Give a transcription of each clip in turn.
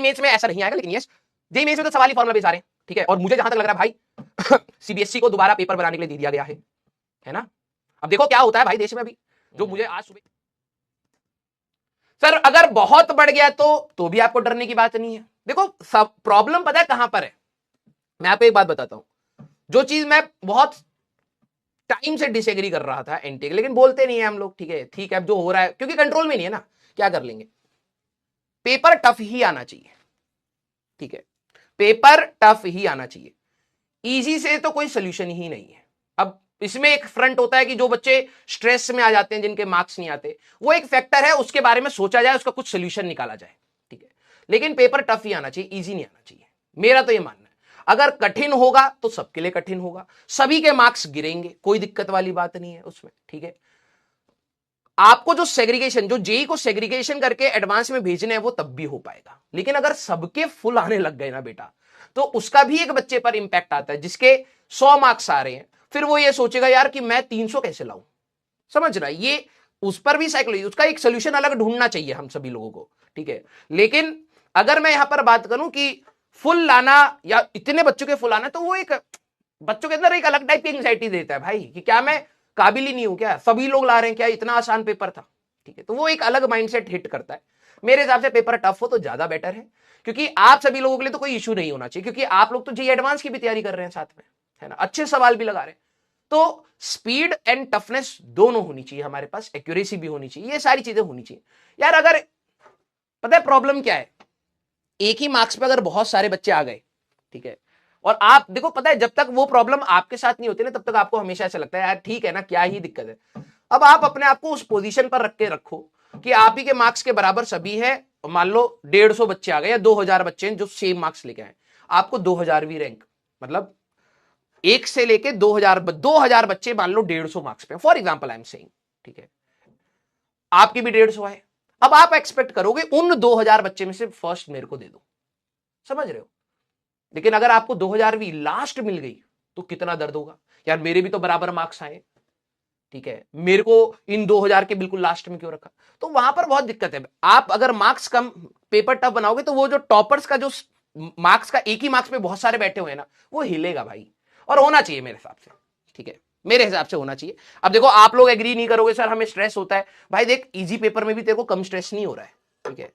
Mains में ऐसा नहीं आएगा, लेकिन यस जेईई मेंस में तो सवाल ही फॉर्मूला बेस आ रहे हैं, ठीक है। और मुझे जहां तक लग रहा है भाई सीबीएसई को दोबारा पेपर बनाने के लिए दे दिया गया है ना। अब देखो क्या होता है भाई देश में अभी, जो मुझे आज सुबह सर अगर बहुत बढ़ गया तो भी आपको डरने की बात नहीं है। देखो सब प्रॉब्लम पता है कहां पर है, मैं आपको एक बात बताता हूं, जो चीज मैं बहुत टाइम से डिसएग्री कर रहा था एनटीए, लेकिन बोलते नहीं है हम लोग, ठीक है अब जो हो रहा है क्योंकि कंट्रोल में नहीं है ना, क्या कर लेंगे। पेपर टफ ही आना चाहिए, ठीक है, पेपर टफ ही आना चाहिए, इजी से तो कोई सोल्यूशन ही नहीं है। अब इसमें एक फ्रंट होता है कि जो बच्चे स्ट्रेस में आ जाते हैं, जिनके मार्क्स नहीं आते, वो एक फैक्टर है, उसके बारे में सोचा जाए, उसका कुछ सोल्यूशन निकाला जाए, ठीक है। लेकिन पेपर टफ ही आना चाहिए, इजी नहीं आना चाहिए, मेरा तो ये मानना है। अगर कठिन होगा तो सबके लिए कठिन होगा, सभी के मार्क्स गिरेंगे, कोई दिक्कत वाली बात नहीं है उसमें, ठीक है। आपको जो सेग्रीगेशन, जो जेई को सेग्रीगेशन करके एडवांस में भेजने हैं वो तब भी हो पाएगा, लेकिन अगर सबके फुल आने लग गए ना बेटा, तो उसका भी एक बच्चे पर इंपैक्ट आता है जिसके 100 मार्क्स आ रहे हैं, फिर वो ये सोचेगा यार कि मैं 300 कैसे लाऊं, समझ रहा है, ये उस पर भी साइकोलॉजी, उसका एक सोल्यूशन अलग ढूंढना चाहिए हम सभी लोगों को, ठीक है। लेकिन अगर मैं यहां पर बात करूं कि फुल लाना या इतने बच्चों के फुल आना, तो वो एक बच्चों के अंदर एक अलग टाइप की एंग्जाइटी देता है भाई, कि क्या मैं काबिल ही नहीं हूं क्या, सभी लोग ला रहे हैं क्या, इतना आसान पेपर था, ठीक है। तो वो एक अलग माइंडसेट हिट करता है। मेरे हिसाब से पेपर टफ हो तो ज्यादा बेटर है, क्योंकि आप सभी लोगों के लिए तो कोई इशू नहीं होना चाहिए, क्योंकि आप लोग तो जेईई एडवांस की भी तैयारी कर रहे हैं साथ में, है ना, अच्छे सवाल भी लगा रहे हैं। तो स्पीड एंड टफनेस दोनों होनी चाहिए हमारे पास, एक्यूरेसी भी होनी चाहिए, ये सारी चीजें होनी चाहिए यार। अगर पता है प्रॉब्लम क्या है, एक ही मार्क्स पे अगर बहुत सारे बच्चे आ गए, ठीक है, और आप देखो पता है जब तक वो प्रॉब्लम आपके साथ नहीं होती ना, तब तक आपको हमेशा ऐसा लगता है यार ठीक है ना, क्या ही दिक्कत है। अब आप अपने आप को उस पोजीशन पर रख के रखो कि आप ही के मार्क्स के बराबर सभी है, मान लो 150 बच्चे आ गए या 2000 बच्चे हैं जो सेम मार्क्स लेके आए, आपको 2000वीं रैंक, मतलब 1 से लेके 2000 बच्चे मान लो 150 मार्क्स पे, for example I am saying, ठीक है, आपकी भी 150 है। अब आप एक्सपेक्ट करोगे उन 2000 बच्चे में से फर्स्ट मेरे को दे दो, समझ रहे हो। लेकिन अगर आपको 2000वीं लास्ट मिल गई तो कितना दर्द होगा यार, मेरे भी तो बराबर मार्क्स आए, ठीक है, मेरे को इन 2000 के बिल्कुल लास्ट में क्यों रखा। तो वहां पर बहुत दिक्कत है। आप अगर मार्क्स कम पेपर टफ बनाओगे तो वो जो टॉपर्स का जो मार्क्स का एक ही मार्क्स पे बहुत सारे बैठे हुए हैं ना, वो हिलेगा भाई, और होना चाहिए मेरे हिसाब से, ठीक है, मेरे हिसाब से होना चाहिए। अब देखो आप लोग एग्री नहीं करोगे, सर हमें स्ट्रेस होता है, भाई देख इजी पेपर में भी तेरे को कम स्ट्रेस नहीं हो रहा है, ठीक है,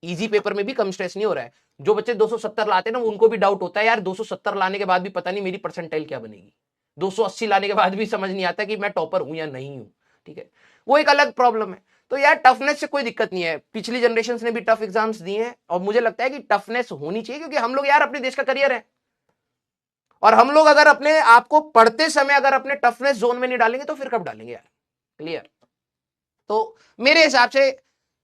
इजी पेपर में भी कम स्ट्रेस नहीं हो रहा है। जो बच्चे 270 लाते हैं ना, उनको भी डाउट होता है यार 270 लाने के बाद भी पता नहीं मेरी परसेंटाइल क्या बनेगी, 280 लाने के बाद भी समझ नहीं आता कि मैं टॉपर हूं या नहीं हूं, ठीक है, वो एक अलग प्रॉब्लम है। तो यार टफनेस से कोई दिक्कत नहीं है, पिछली जनरेशन ने भी टफ एग्जाम्स दिए हैं, और मुझे लगता है कि टफनेस होनी चाहिए, क्योंकि हम लोग यार अपने देश का करियर है, और हम लोग अगर अपने आप को पढ़ते समय अगर अपने टफनेस जोन में नहीं डालेंगे तो फिर कब डालेंगे यार, क्लियर। तो मेरे हिसाब से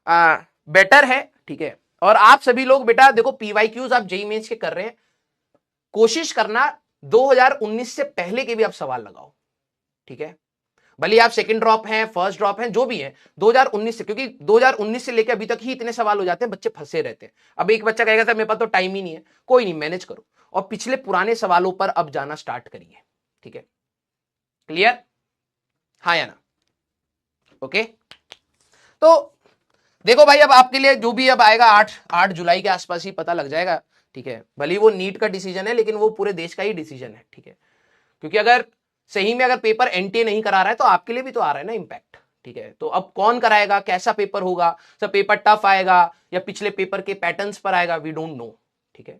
बेटर है, ठीक है। और आप सभी लोग बेटा देखो पीवाईक्यूज आप जेईई मेंस के कर रहे हैं, कोशिश करना 2019 से पहले के भी आप सवाल लगाओ, ठीक है, भले आप सेकंड ड्रॉप हैं, फर्स्ट ड्रॉप हैं, जो भी है 2019 से, क्योंकि 2019 से लेकर अभी तक ही इतने सवाल हो जाते हैं, बच्चे फंसे रहते हैं। अब एक बच्चा कहेगा सर मेरे पास तो टाइम ही नहीं है, कोई नहीं, मैनेज करो और पिछले पुराने सवालों पर अब जाना स्टार्ट करिए, ठीक है, क्लियर, हाँ या ना, ओके। तो देखो भाई अब आपके लिए जो भी अब आएगा 8 जुलाई के आसपास ही पता लग जाएगा, ठीक है, भले वो नीट का डिसीजन है लेकिन वो पूरे देश का ही डिसीजन है, ठीक है, क्योंकि अगर सही में अगर पेपर एनटीए नहीं करा रहा है तो आपके लिए भी तो आ रहा है ना इंपैक्ट, ठीक है। तो अब कौन कराएगा, कैसा पेपर होगा, सब पेपर टफ आएगा या पिछले पेपर के पैटर्न्स पर आएगा, वी डोंट नो, ठीक है।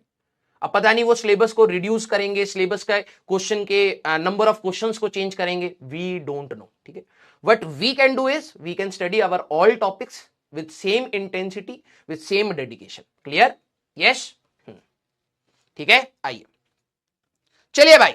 अब पता नहीं वो सिलेबस को रिड्यूस करेंगे, सिलेबस का क्वेश्चन के नंबर ऑफ क्वेश्चंस को चेंज करेंगे, वी डोंट नो, ठीक है। What we can do is we can study our all topics with same intensity with same dedication, clear, yes, ठीक है। आइए चलिए भाई